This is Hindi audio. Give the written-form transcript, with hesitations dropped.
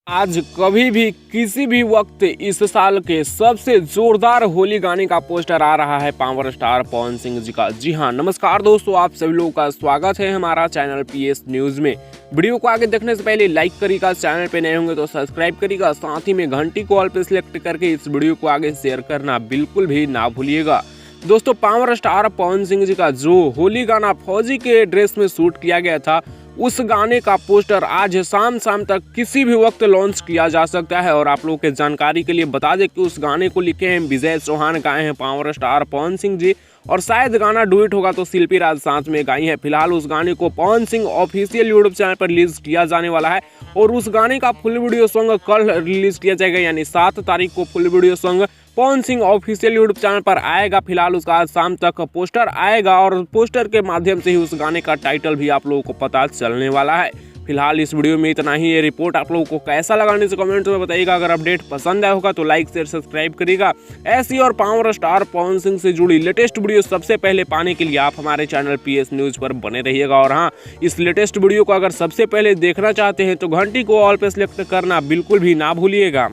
आज कभी भी किसी भी वक्त इस साल के सबसे जोरदार होली गाने का पोस्टर आ रहा है पावर स्टार पवन सिंह जी का। जी हां, नमस्कार दोस्तों, आप सभी लोगों का स्वागत है हमारा चैनल पीएस न्यूज में। वीडियो को आगे देखने से पहले लाइक करिएगा, चैनल पे नए होंगे तो सब्सक्राइब करिएगा, साथ ही में घंटी को ऑल पे सिलेक्ट करके इस वीडियो को आगे शेयर करना बिल्कुल भी ना भूलिएगा। दोस्तों, पावर स्टार पवन सिंह जी का जो होली गाना फौजी के ड्रेस में शूट किया गया था, उस गाने का पोस्टर आज शाम तक किसी भी वक्त लॉन्च किया जा सकता है। और आप लोगों के जानकारी के लिए बता दें कि उस गाने को लिखे हैं विजय चौहान, गाए हैं पावर स्टार पवन सिंह जी, और शायद गाना डुएट होगा तो शिल्पी राज साथ में गाई है। फिलहाल उस गाने को Pawan Singh official YouTube channel पर रिलीज किया जाने वाला है और उस गाने का फुल वीडियो सॉन्ग कल रिलीज किया जाएगा, यानी 7 तारीख को full video song Pawan Singh official YouTube channel पर आएगा। फिलहाल उसका आज शाम तक पोस्टर आएगा और पोस्टर के माध्यम से ही उस गाने का टाइटल भी आप लोगों को पता चलने वाला है। फिलहाल इस वीडियो में इतना ही। ये रिपोर्ट आप लोगों को कैसा लगा नीचे कमेंट में बताइएगा। अगर अपडेट पसंद आया होगा तो लाइक शेयर सब्सक्राइब करिएगा। ऐसी और पावर स्टार पवन सिंह से जुड़ी लेटेस्ट वीडियो सबसे पहले पाने के लिए आप हमारे चैनल पीएस न्यूज पर बने रहिएगा। और हाँ, इस लेटेस्ट वीडियो को अगर सबसे पहले देखना चाहते हैं तो घंटी को ऑल पे सिलेक्ट करना बिल्कुल भी ना भूलिएगा।